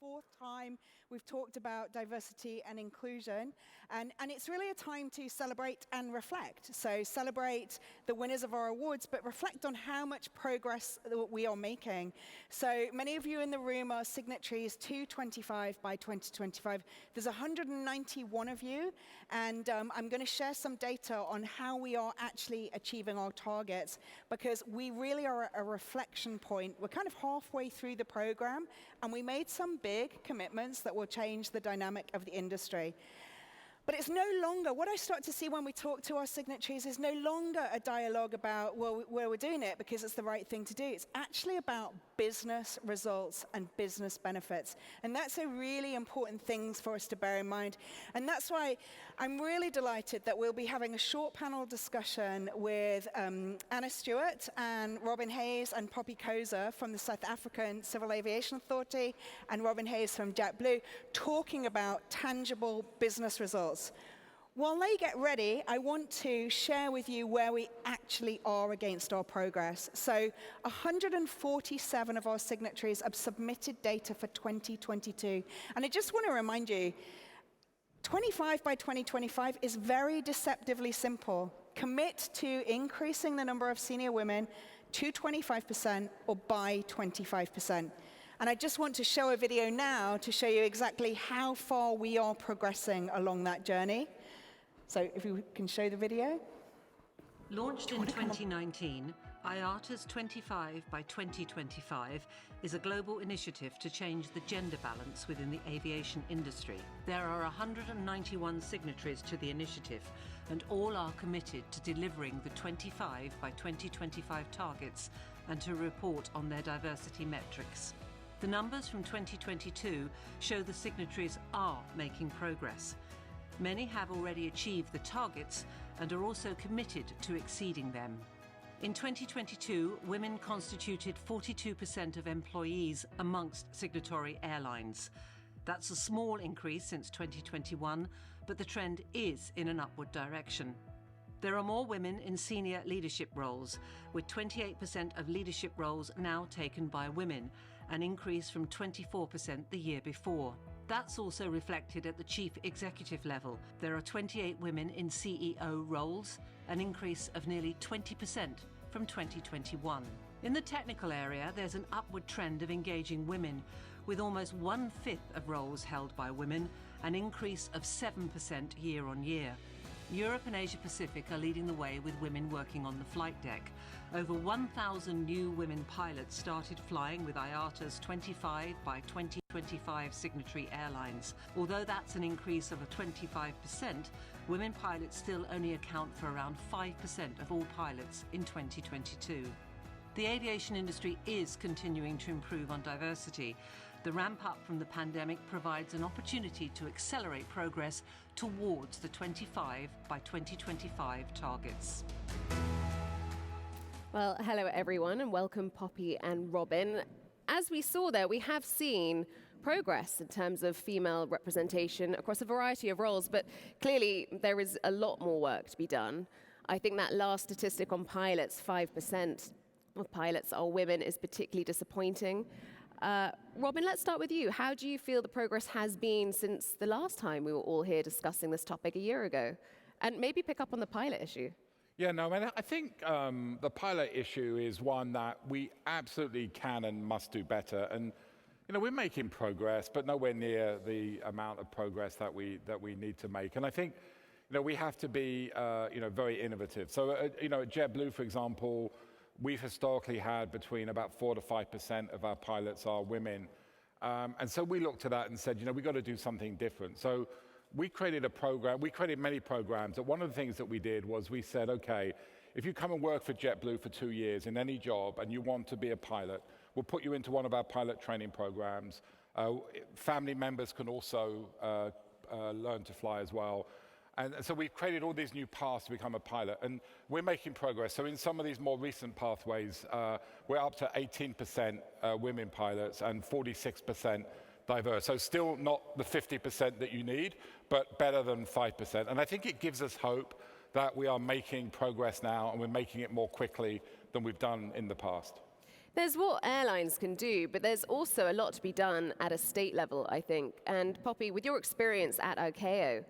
fourth time we've talked about diversity and inclusion, and it's really a time to celebrate and reflect. So celebrate the winners of our awards, but reflect on how much progress that we are making. So many of you in the room are signatories to 25 by 2025. There's 191 of you, and I'm going to share some data on how we are actually achieving our targets, because we really are at a reflection point. We're kind of halfway through the program, and we made some big commitments that will change the dynamic of the industry. But it's no longer, what I start to see when we talk to our signatories is no longer a dialogue about, well, where we're doing it because it's the right thing to do. It's actually about business results and business benefits. And that's a really important thing for us to bear in mind. And that's why I'm really delighted that we'll be having a short panel discussion with Anna Stewart and Robin Hayes and Poppy Koza from the South African Civil Aviation Authority and Robin Hayes from JetBlue, talking about tangible business results. While they get ready, I want to share with you where we actually are against our progress. So 147 of our signatories have submitted data for 2022. And I just want to remind you, 25 by 2025 is very deceptively simple. Commit to increasing the number of senior women to 25% or by 25%. And I just want to show a video now to show you exactly how far we are progressing along that journey. So if you can show the video. Launched in 2019, IATA's 25 by 2025 is a global initiative to change the gender balance within the aviation industry. There are 191 signatories to the initiative, and all are committed to delivering the 25 by 2025 targets and to report on their diversity metrics. The numbers from 2022 show the signatories are making progress. Many have already achieved the targets and are also committed to exceeding them. In 2022, women constituted 42% of employees amongst signatory airlines. That's a small increase since 2021, but the trend is in an upward direction. There are more women in senior leadership roles, with 28% of leadership roles now taken by women, an increase from 24% the year before. That's also reflected at the chief executive level. There are 28 women in CEO roles, an increase of nearly 20% from 2021. In the technical area, there's an upward trend of engaging women, with almost 1/5 of roles held by women, an increase of 7% year on year. Europe and Asia Pacific are leading the way with women working on the flight deck. Over 1,000 new women pilots started flying with IATA's 25 by 2025 signatory airlines. Although that's an increase of 25%, women pilots still only account for around 5% of all pilots in 2022. The aviation industry is continuing to improve on diversity. The ramp up from the pandemic provides an opportunity to accelerate progress towards the 25 by 2025 targets. Well, hello everyone, and welcome Poppy and Robin. As we saw there, we have seen progress in terms of female representation across a variety of roles, but clearly there is a lot more work to be done. I think that last statistic on pilots, 5% of pilots are women, is particularly disappointing. Robin, let's start with you. How do you feel the progress has been since the last time we were all here discussing this topic a year ago? And maybe pick up on the pilot issue. Yeah, no, I think the pilot issue is one that we absolutely can and must do better. And you know, we're making progress, but nowhere near the amount of progress that we need to make. And I think we have to be very innovative. So at JetBlue, for example, we've historically had between about 4 to 5% of our pilots are women. And so we looked at that and said, we've got to do something different. So we created a program, we created many programs. And one of the things that we did was we said, okay, if you come and work for JetBlue for 2 years in any job and you want to be a pilot, we'll put you into one of our pilot training programs. Family members can also learn to fly as well. And so we've created all these new paths to become a pilot, and we're making progress. So in some of these more recent pathways, we're up to 18% women pilots and 46% diverse. So still not the 50% that you need, but better than 5%. And I think it gives us hope that we are making progress now, and we're making it more quickly than we've done in the past. There's what airlines can do, but there's also a lot to be done at a state level, I think. And Poppy, with your experience at ICAO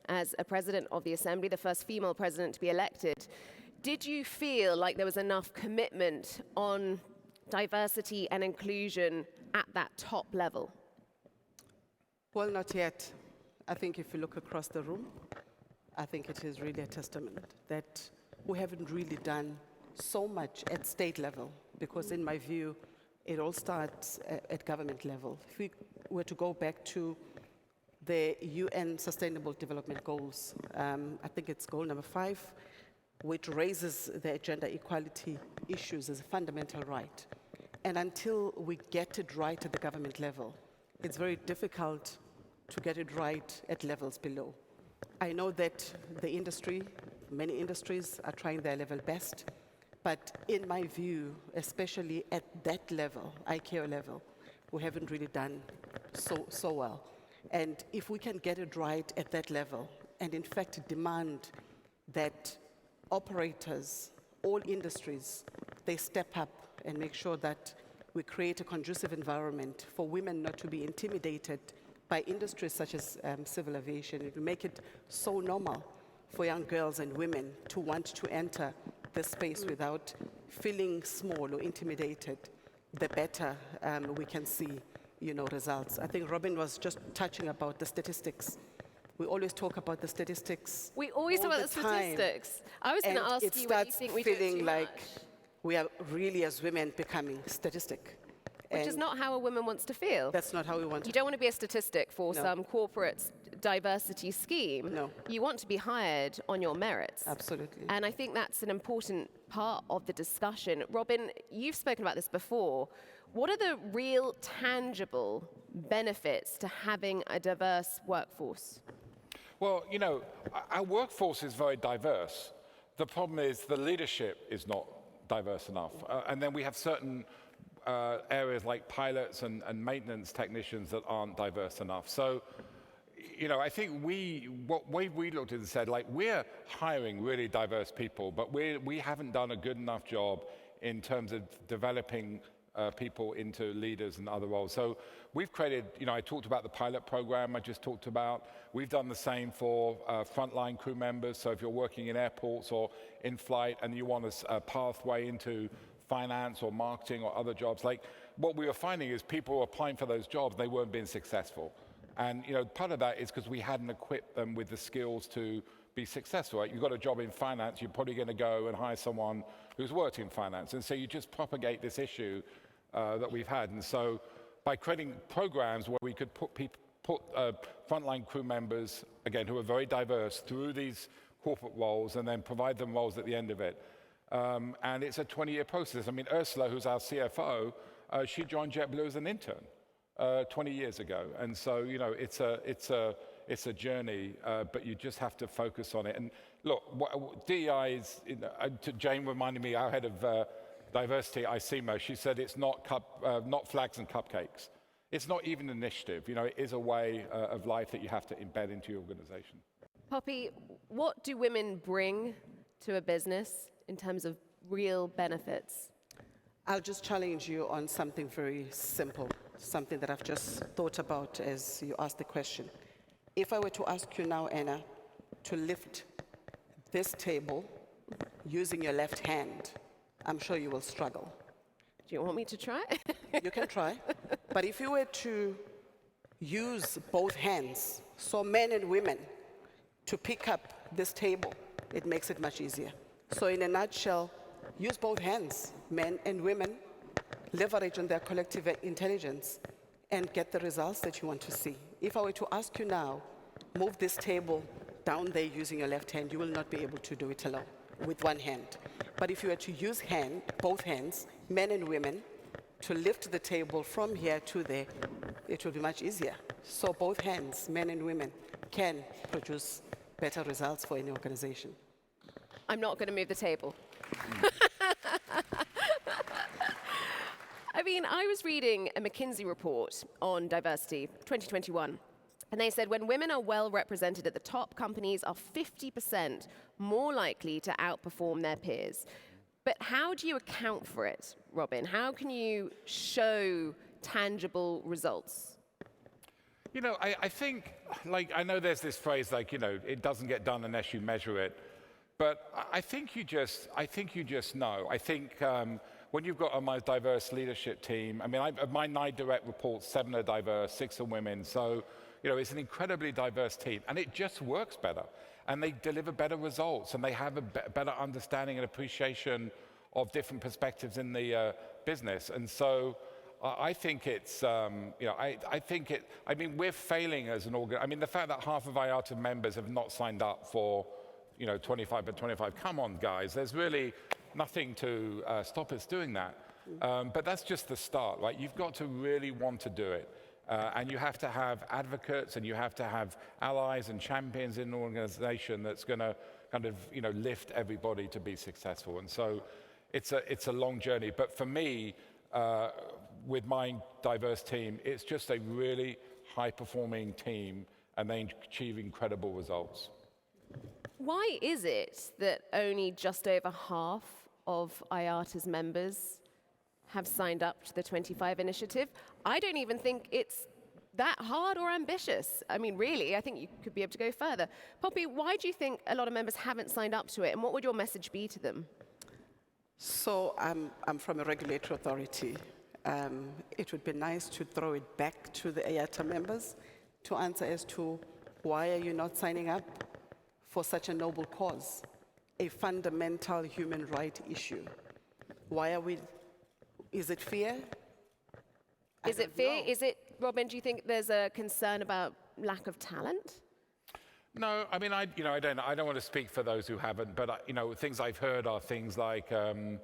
as a president of the Assembly, the first female president to be elected, did you feel like there was enough commitment on diversity and inclusion at that top level? Well, not yet. I think if you look across the room, I think it is really a testament that we haven't really done so much at state level, because in my view, it all starts at government level. If we were to go back to the UN Sustainable Development Goals, I think it's goal number 5, which raises the gender equality issues as a fundamental right. And until we get it right at the government level, it's very difficult to get it right at levels below. I know that the industry, many industries are trying their level best, but in my view, especially at that level, ICAO level, we haven't really done so well. And if we can get it right at that level, and in fact demand that operators, all industries, they step up and make sure that we create a conducive environment for women not to be intimidated by industries such as civil aviation. It will make it so normal for young girls and women to want to enter the space without feeling small or intimidated, the better we can see, results. I think Robin was just touching about the statistics. We always talk about the statistics. We always talk about the statistics. I was going to ask you whether you think we do it feeling too like much. We are really, as women, becoming statistic. Which is not how a woman wants to feel. That's not how we want to. You don't want to be a statistic for No. some corporate diversity scheme. No. You want to be hired on your merits. Absolutely. And I think that's an important part of the discussion. Robin, you've spoken about this before. What are the real tangible benefits to having a diverse workforce? Well, our workforce is very diverse. The problem is the leadership is not diverse enough. And then we have certain areas like pilots and maintenance technicians that aren't diverse enough. So, I think we looked at and said, we're hiring really diverse people, but we haven't done a good enough job in terms of developing people into leaders and other roles. So we've created, I talked about the pilot program I just talked about. We've done the same for frontline crew members. So if you're working in airports or in flight and you want a pathway into finance or marketing or other jobs, what we were finding is people were applying for those jobs, they weren't being successful. And part of that is because we hadn't equipped them with the skills to be successful. Right? You've got a job in finance, you're probably going to go and hire someone who's worked in finance. And so you just propagate this issue that we've had. And so by creating programs where we could put frontline crew members, again, who are very diverse, through these corporate roles and then provide them roles at the end of it. And it's a 20-year process. I mean, Ursula, who's our CFO, she joined JetBlue as an intern 20 years ago. And so, it's a journey, but you just have to focus on it. And look, DEI is, Jane reminded me, our head of diversity at ICMO, she said it's not flags and cupcakes. It's not even an initiative. It is a way of life that you have to embed into your organization. Poppy, what do women bring to a business in terms of real benefits? I'll just challenge you on something very simple, something that I've just thought about as you asked the question. If I were to ask you now, Anna, to lift this table using your left hand, I'm sure you will struggle. Do you want me to try? You can try. But if you were to use both hands, so men and women, to pick up this table, it makes it much easier. So in a nutshell, use both hands, men and women, leverage on their collective intelligence, and get the results that you want to see. If I were to ask you now, move this table down there using your left hand, you will not be able to do it alone with one hand. But if you were to use both hands, men and women, to lift the table from here to there, it will be much easier. So both hands, men and women, can produce better results for any organization. I'm not going to move the table. I mean, I was reading a McKinsey report on diversity, 2021, and they said when women are well represented at the top, companies are 50% more likely to outperform their peers. But how do you account for it, Robin? How can you show tangible results? You know, I think, like, I know there's this phrase, like, you know, it doesn't get done unless you measure it. But I think you just know. I think when you've got a diverse leadership team, I mean, of my 9 direct reports, 7 are diverse, 6 are women. So, you know, it's an incredibly diverse team, and it just works better. And they deliver better results, and they have a better understanding and appreciation of different perspectives in the business. And so I think it's, you know, I mean, we're failing as an organ. I mean, the fact that half of IATA members have not signed up for, you know, 25 by 25, come on, guys. There's really nothing to stop us doing that. But that's just the start, right? You've got to really want to do it. And you have to have advocates, and you have to have allies and champions in an organization that's going to kind of, you know, lift everybody to be successful. And so it's a long journey. But for me, with my diverse team, it's just a really high-performing team, and they achieve incredible results. Why is it that only just over half of IATA's members have signed up to the 25 initiative? I don't even think it's that hard or ambitious. I mean, really, I think you could be able to go further. Poppy, why do you think a lot of members haven't signed up to it, and what would your message be to them? So I'm from a regulatory authority. It would be nice to throw it back to the IATA members to answer as to why are you not signing up for such a noble cause, a fundamental human right issue. Why are we, is it fear? Is it fear? Is it, Robin, do you think there's a concern about lack of talent? No, I mean, I don't want to speak for those who haven't, but you know, things I've heard are things like, you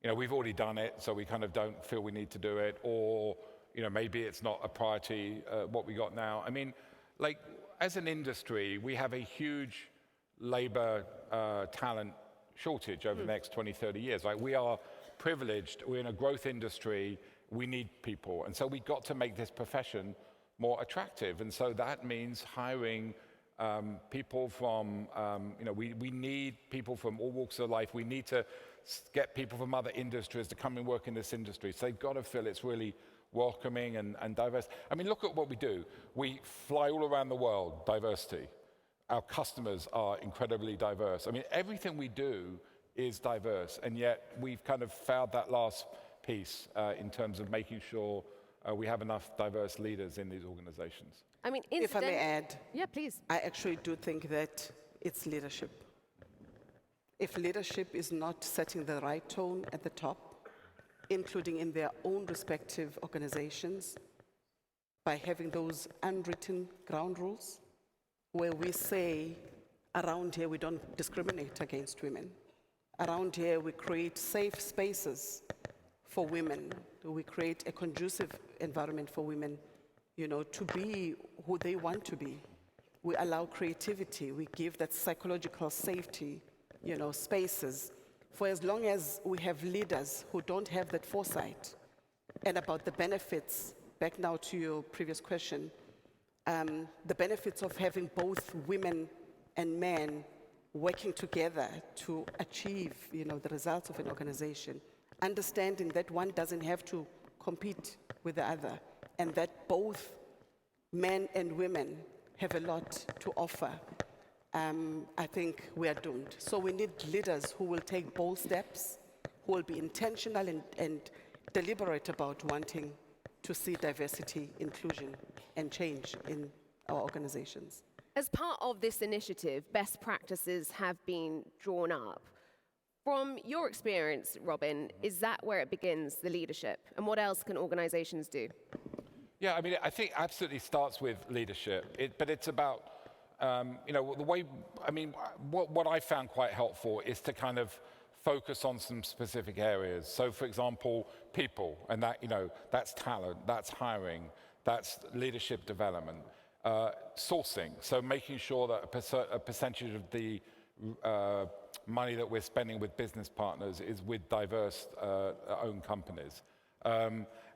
know, we've already done it, so we kind of don't feel we need to do it, or you know, maybe it's not a priority what we got now. I mean, like, as an industry, we have a huge labor talent shortage over the next 20, 30 years. Right? We are privileged. We're in a growth industry. We need people, and so we've got to make this profession more attractive. And so that means hiring people from, you know, we need people from all walks of life. We need to get people from other industries to come and work in this industry. So they've got to feel it's really welcoming and diverse. I mean, look at what we do. We fly all around the world, diversity. Our customers are incredibly diverse. I mean, everything we do is diverse, and yet we've kind of failed that last piece in terms of making sure we have enough diverse leaders in these organizations. I mean, If I may add, yeah, please. I actually do think that it's leadership. If leadership is not setting the right tone at the top, including in their own respective organizations, by having those unwritten ground rules, where we say, around here we don't discriminate against women. Around here we create safe spaces for women. We create a conducive environment for women, you know, to be who they want to be. We allow creativity. We give that psychological safety, you know, spaces. For as long as we have leaders who don't have that foresight, and about the benefits, back now to your previous question, the benefits of having both women and men working together to achieve, you know, the results of an organization, understanding that one doesn't have to compete with the other, and that both men and women have a lot to offer, I think we are doomed. So we need leaders who will take bold steps, who will be intentional and deliberate about wanting to see diversity, inclusion, and change in our organizations. As part of this initiative, best practices have been drawn up. From your experience, Robin, is that where it begins, the leadership? And what else can organizations do? Yeah, I mean, I think absolutely starts with leadership, but it's about, you know, the way, I mean, what I found quite helpful is to kind of focus on some specific areas. So, for example, people, and that, you know, that's talent, that's hiring, that's leadership development, sourcing, so making sure that a percentage of the money that we're spending with business partners is with diverse owned companies.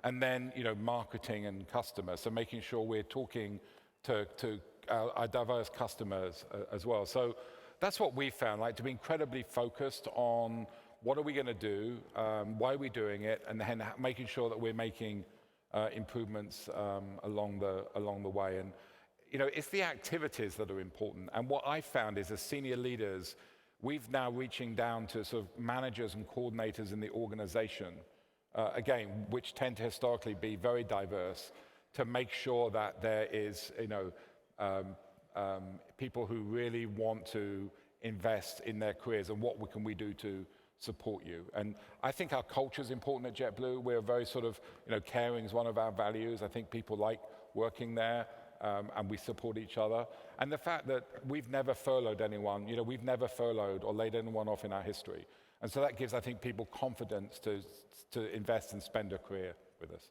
And then, you know, marketing and customers, so making sure we're talking to our diverse customers as well. So that's what we found, like, to be incredibly focused on what are we going to do, why are we doing it, and then making sure that we're making improvements along the way. And it's the activities that are important. And what I found is, as senior leaders, we've now reaching down to sort of managers and coordinators in the organization, again, which tend to historically be very diverse, to make sure that there is, people who really want to invest in their careers, and what can we do to support you. And I think our culture is important at JetBlue. We're very sort of, caring is one of our values. I think people like working there, and we support each other. And the fact that we've never furloughed anyone, we've never furloughed or laid anyone off in our history. And so that gives, I think, people confidence to invest and spend a career with us.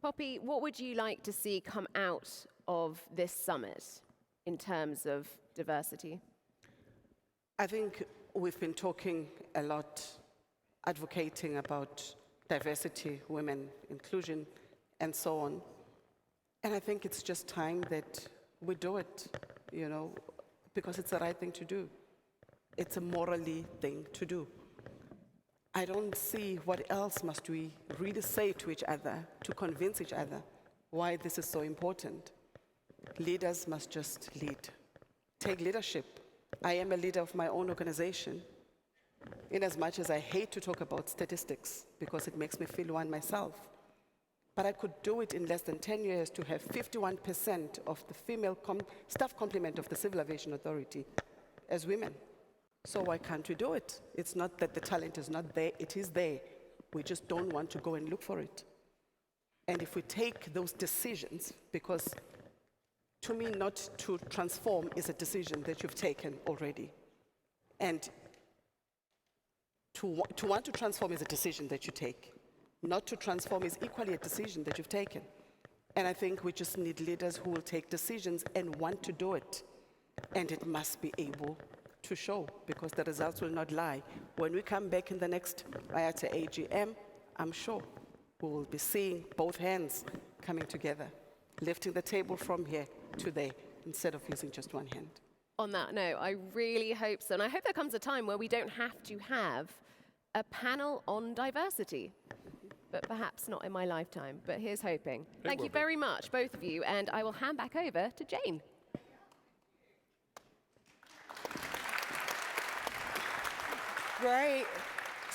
Poppy, what would you like to see come out of this summit in terms of diversity? I think we've been talking a lot, advocating about diversity, women, inclusion, and so on. And I think it's just time that we do it, because it's the right thing to do. It's a morally thing to do. I don't see what else must we really say to each other to convince each other why this is so important. Leaders must just lead. Take leadership. I am a leader of my own organization, in as much as I hate to talk about statistics because it makes me feel one myself. But I could do it in less than 10 years to have 51% of the female staff complement of the Civil Aviation Authority as women. So why can't we do it? It's not that the talent is not there, it is there. We just don't want to go and look for it. And if we take those decisions, because to me, not to transform is a decision that you've taken already. And to want to transform is a decision that you take. Not to transform is equally a decision that you've taken. And I think we just need leaders who will take decisions and want to do it. And it must be able to show, because the results will not lie. When we come back in the next IATA AGM, I'm sure we will be seeing both hands coming together, lifting the table from here to there, instead of using just one hand. On that note, I really hope so. And I hope there comes a time where we don't have to have a panel on diversity. But perhaps not in my lifetime, but here's hoping. Thank you very much, both of you, and I will hand back over to Jane. Great.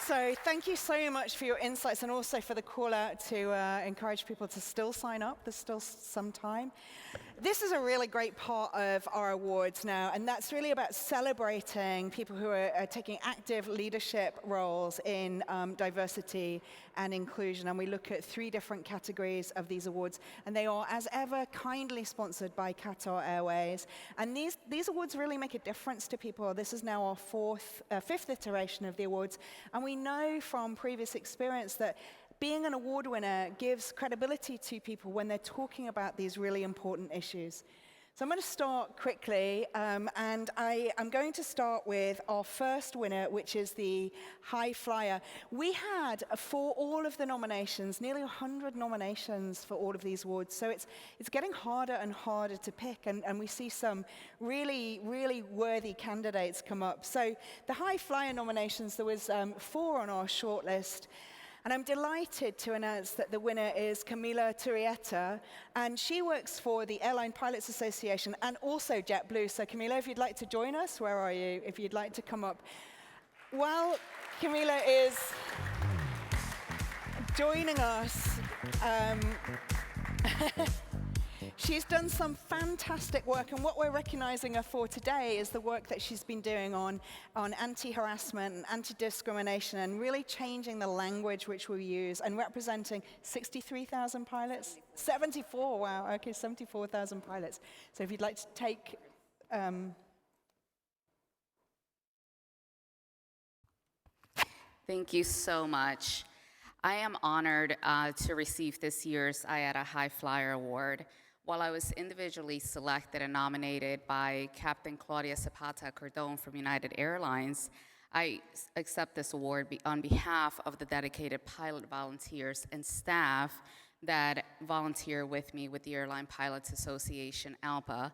So thank you so much for your insights, and also for the call out to encourage people to still sign up. There's still some time. This is a really great part of our awards now, and that's really about celebrating people who are taking active leadership roles in diversity and inclusion. And we look at 3 different categories of these awards, and they are, as ever, kindly sponsored by Qatar Airways. And these awards really make a difference to people. This is now our 5th iteration of the awards, and we know from previous experience that being an award winner gives credibility to people when they're talking about these really important issues. So I'm going to start quickly, and I'm going to start with our first winner, which is the High Flyer. We had, for all of the nominations, nearly 100 nominations for all of these awards, so it's getting harder and harder to pick, and we see some really, really worthy candidates come up. So the High Flyer nominations, there was 4 on our shortlist. And I'm delighted to announce that the winner is Camila Turrieta, and she works for the Airline Pilots Association and also JetBlue. So Camila, if you'd like to join us, where are you? If you'd like to come up. While Camila is joining us, she's done some fantastic work, and what we're recognizing her for today is the work that she's been doing on anti-harassment and anti-discrimination, and really changing the language which we use, and representing 63,000 pilots? 74, wow, okay, 74,000 pilots. So if you'd like to take... Thank you so much. I am honored to receive this year's IATA High Flyer Award. While I was individually selected and nominated by Captain Claudia Zapata Cordon from United Airlines, I accept this award on behalf of the dedicated pilot volunteers and staff that volunteer with me with the Airline Pilots Association, ALPA,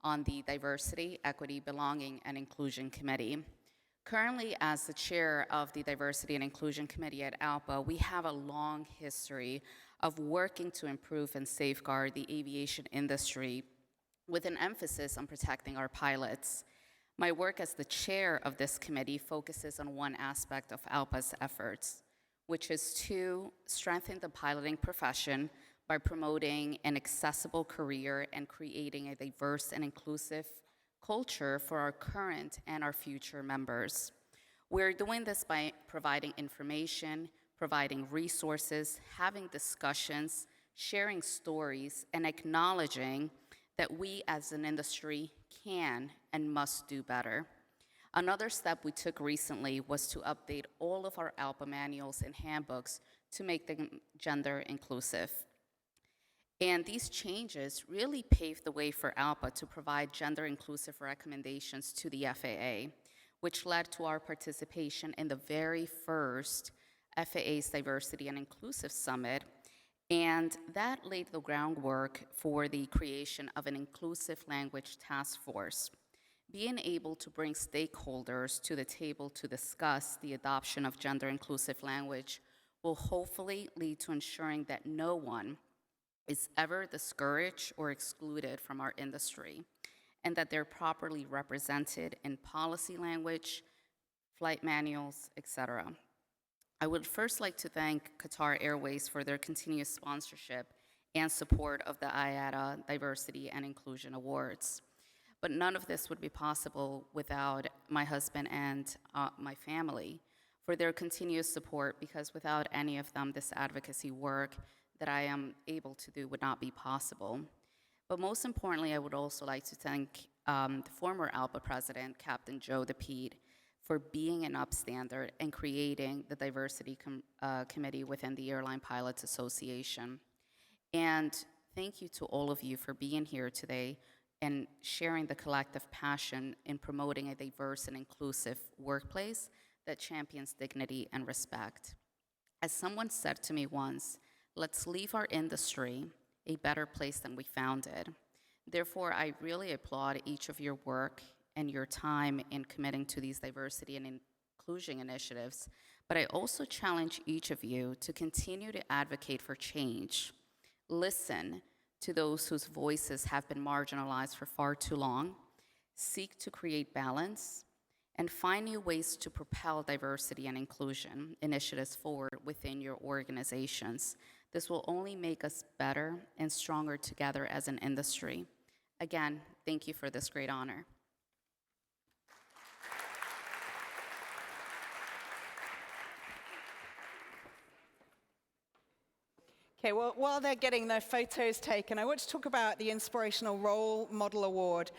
on the Diversity, Equity, Belonging, and Inclusion Committee. Currently, as the chair of the Diversity and Inclusion Committee at ALPA, we have a long history of working to improve and safeguard the aviation industry with an emphasis on protecting our pilots. My work as the chair of this committee focuses on one aspect of ALPA's efforts, which is to strengthen the piloting profession by promoting an accessible career and creating a diverse and inclusive culture for our current and our future members. We're doing this by providing information, providing resources, having discussions, sharing stories, and acknowledging that we as an industry can and must do better. Another step we took recently was to update all of our ALPA manuals and handbooks to make them gender inclusive. And these changes really paved the way for ALPA to provide gender inclusive recommendations to the FAA, which led to our participation in the very first FAA's Diversity and Inclusive Summit. And that laid the groundwork for the creation of an inclusive language task force. Being able to bring stakeholders to the table to discuss the adoption of gender inclusive language will hopefully lead to ensuring that no one is ever discouraged or excluded from our industry, and that they're properly represented in policy language, flight manuals, etc. I would first like to thank Qatar Airways for their continuous sponsorship and support of the IATA Diversity and Inclusion Awards. But none of this would be possible without my husband and my family for their continuous support, because without any of them, this advocacy work that I am able to do would not be possible. But most importantly, I would also like to thank the former ALPA president, Captain Joe DePete, for being an upstander and creating the diversity committee within the Airline Pilots Association. And thank you to all of you for being here today and sharing the collective passion in promoting a diverse and inclusive workplace that champions dignity and respect. As someone said to me once, let's leave our industry a better place than we found it. Therefore, I really applaud each of your work and your time in committing to these diversity and inclusion initiatives, but I also challenge each of you to continue to advocate for change. Listen to those whose voices have been marginalized for far too long, seek to create balance, and find new ways to propel diversity and inclusion initiatives forward within your organizations. This will only make us better and stronger together as an industry. Again, thank you for this great honor. Okay, well, while they're getting their photos taken, I want to talk about the Inspirational Role Model Award.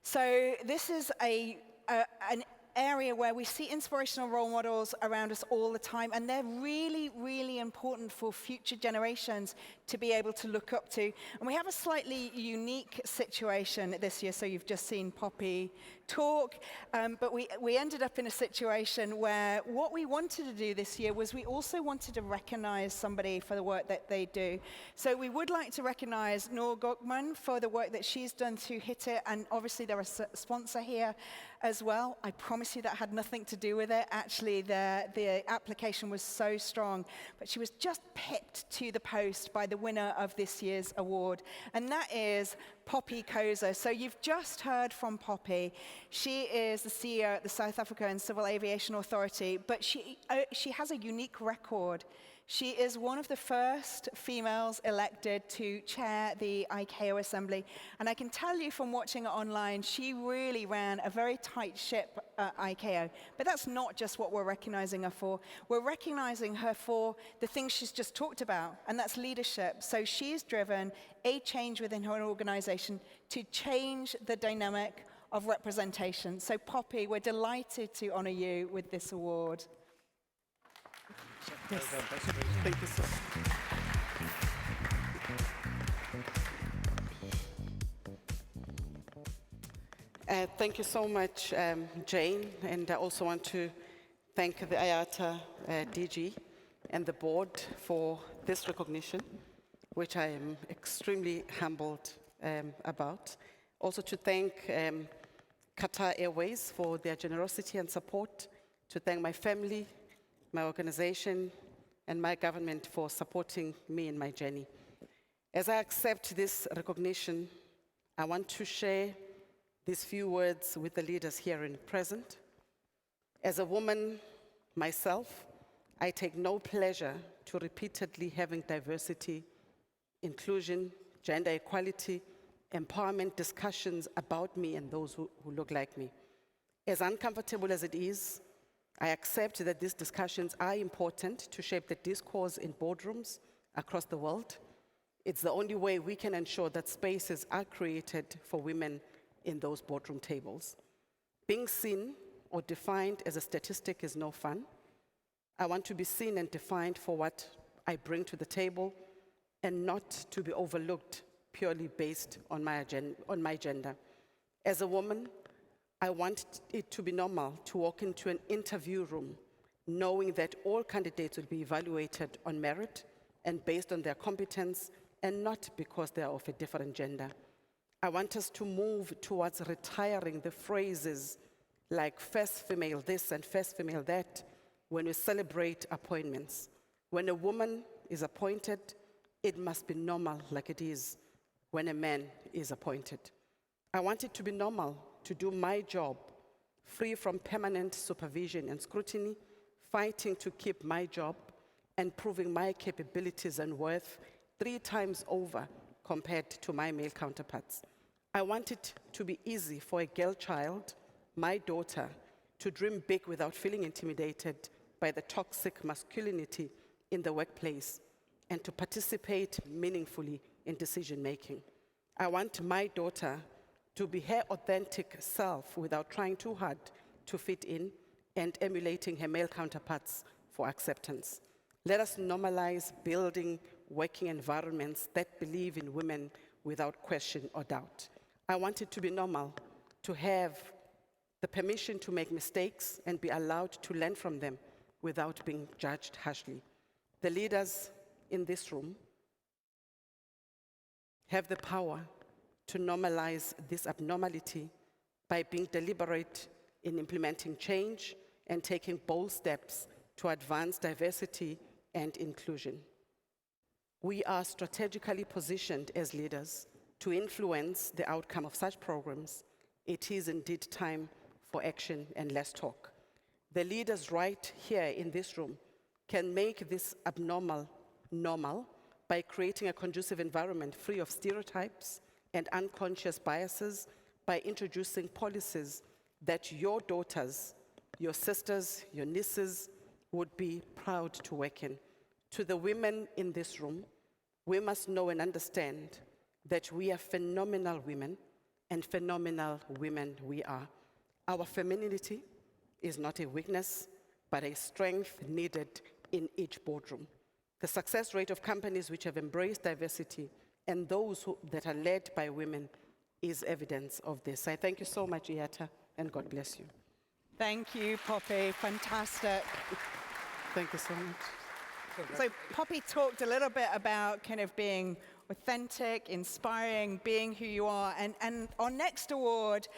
So this is an area where we see inspirational role models around us all the time, and they're really, really important for future generations to be able to look up to. And we have a slightly unique situation this year, so you've just seen Poppy talk, but we ended up in a situation where what we wanted to do this year was we also wanted to recognize somebody for the work that they do. So we would like to recognize Noor Gokman for the work that she's done to hit it, and obviously they're a sponsor here as well. I promise you that had nothing to do with it. Actually, the application was so strong, but she was just picked to the post by the winner of this year's award, and that is Poppy Koza. So you've just heard from Poppy. She is the CEO at the South African Civil Aviation Authority, but she has a unique record. She is one of the first females elected to chair the ICAO Assembly. And I can tell you from watching it online, she really ran a very tight ship at ICAO. But that's not just what we're recognizing her for. We're recognizing her for the things she's just talked about, and that's leadership. So she's driven a change within her organization to change the dynamic of representation. So Poppy, we're delighted to honor you with this award. Yes. Thank you so much. Thank you so much, Jane, and I also want to thank the IATA DG and the board for this recognition, which I am extremely humbled about. Also to thank Qatar Airways for their generosity and support, to thank my family, my organization, and my government for supporting me in my journey. As I accept this recognition, I want to share these few words with the leaders here and present. As a woman myself, I take no pleasure to repeatedly having diversity, inclusion, gender equality, empowerment discussions about me and those who look like me. As uncomfortable as it is, I accept that these discussions are important to shape the discourse in boardrooms across the world. It's the only way we can ensure that spaces are created for women in those boardroom tables. Being seen or defined as a statistic is no fun. I want to be seen and defined for what I bring to the table and not to be overlooked purely based on my gender. As a woman, I want it to be normal to walk into an interview room knowing that all candidates will be evaluated on merit and based on their competence and not because they are of a different gender. I want us to move towards retiring the phrases like first female this and first female that when we celebrate appointments. When a woman is appointed, it must be normal like it is when a man is appointed. I want it to be normal to do my job, free from permanent supervision and scrutiny, fighting to keep my job and proving my capabilities and worth 3 times over compared to my male counterparts. I want it to be easy for a girl child, my daughter, to dream big without feeling intimidated by the toxic masculinity in the workplace and to participate meaningfully in decision-making. I want my daughter to be her authentic self without trying too hard to fit in and emulating her male counterparts for acceptance. Let us normalize building working environments that believe in women without question or doubt. I want it to be normal to have the permission to make mistakes and be allowed to learn from them without being judged harshly. The leaders in this room have the power to normalize this abnormality by being deliberate in implementing change and taking bold steps to advance diversity and inclusion. We are strategically positioned as leaders to influence the outcome of such programs. It is indeed time for action and less talk. The leaders right here in this room can make this abnormal normal by creating a conducive environment free of stereotypes and unconscious biases, by introducing policies that your daughters, your sisters, your nieces would be proud to work in. To the women in this room, we must know and understand that we are phenomenal women, and phenomenal women we are. Our femininity is not a weakness, but a strength needed in each boardroom. The success rate of companies which have embraced diversity and those that are led by women is evidence of this. I thank you so much, IATA, and God bless you. Thank you, Poppy. Fantastic. Thank you so much. So Poppy talked a little bit about kind of being authentic, inspiring, being who you are. And our next award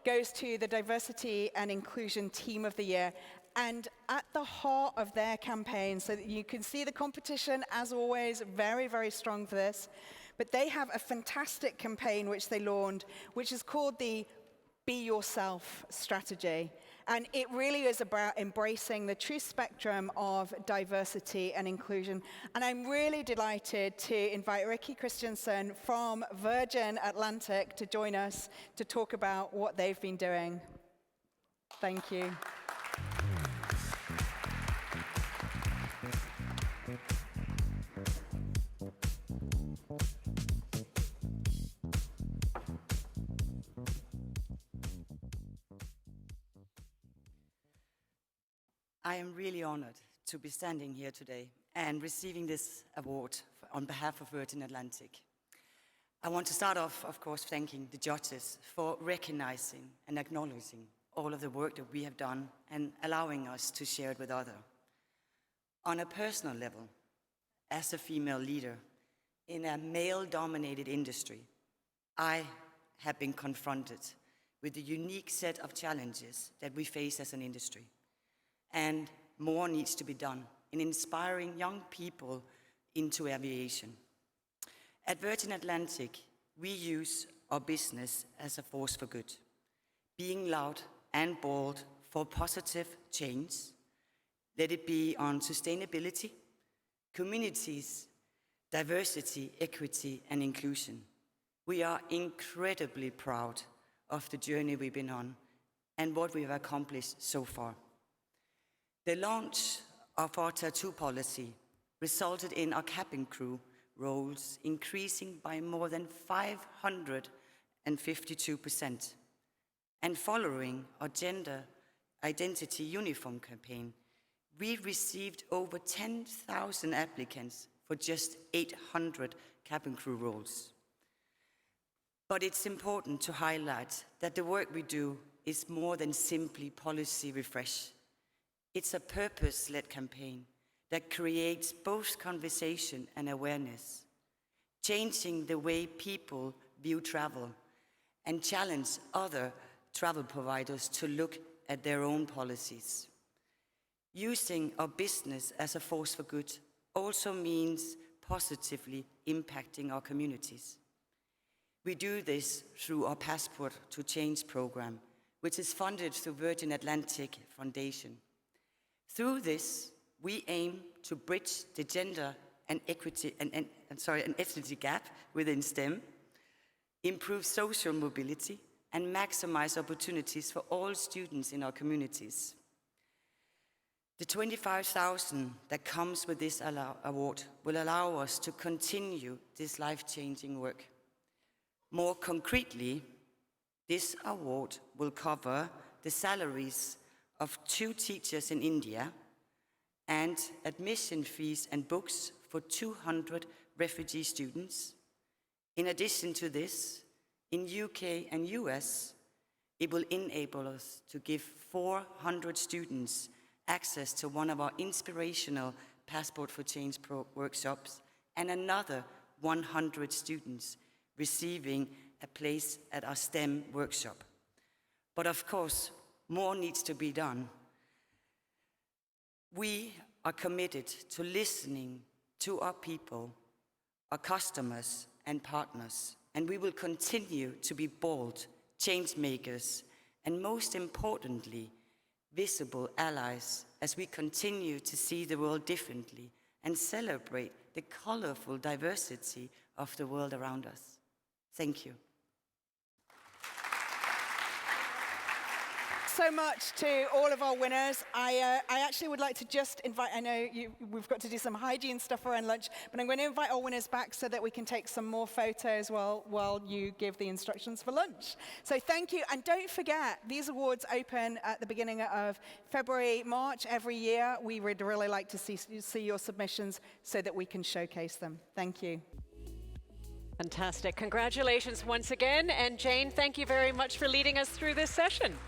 goes to the Diversity and Inclusion Team of the Year. And at the heart of their campaign, so that you can see the competition, as always, very, very strong for this. But they have a fantastic campaign which they launched, which is called the Be Yourself strategy. And it really is about embracing the true spectrum of diversity and inclusion. And I'm really delighted to invite Ricky Christensen from Virgin Atlantic to join us to talk about what they've been doing. Thank you. I am really honored to be standing here today and receiving this award on behalf of Virgin Atlantic. I want to start off, of course, thanking the judges for recognizing and acknowledging all of the work that we have done and allowing us to share it with others. On a personal level, as a female leader in a male-dominated industry, I have been confronted with the unique set of challenges that we face as an industry. And more needs to be done in inspiring young people into aviation. At Virgin Atlantic, we use our business as a force for good, being loud and bold for positive change. Let it be on sustainability, communities, diversity, equity, and inclusion. We are incredibly proud of the journey we've been on and what we've accomplished so far. The launch of our tattoo policy resulted in our cabin crew roles increasing by more than 552%. And following our gender identity uniform campaign, we received over 10,000 applicants for just 800 cabin crew roles. But it's important to highlight that the work we do is more than simply policy refresh. It's a purpose-led campaign that creates both conversation and awareness, changing the way people view travel and challenge other travel providers to look at their own policies. Using our business as a force for good also means positively impacting our communities. We do this through our Passport to Change program, which is funded through Virgin Atlantic Foundation. Through this, we aim to bridge the gender and equity and ethnicity gap within STEM, improve social mobility, and maximize opportunities for all students in our communities. The 25,000 that comes with this award will allow us to continue this life-changing work. More concretely, this award will cover the salaries of 2 teachers in India and admission fees and books for 200 refugee students. In addition to this, in UK and US, it will enable us to give 400 students access to one of our inspirational Passport for Change workshops and another 100 students receiving a place at our STEM workshop. But of course, more needs to be done. We are committed to listening to our people, our customers, and partners, and we will continue to be bold, change makers, and most importantly, visible allies as we continue to see the world differently and celebrate the colorful diversity of the world around us. Thank you. So much to all of our winners. I actually would like to just invite, I know we've got to do some hygiene stuff around lunch, but I'm going to invite our winners back so that we can take some more photos while you give the instructions for lunch. So thank you, and don't forget, these awards open at the beginning of February, March every year. We would really like to see your submissions so that we can showcase them. Thank you. Fantastic. Congratulations once again. And Jane, thank you very much for leading us through this session.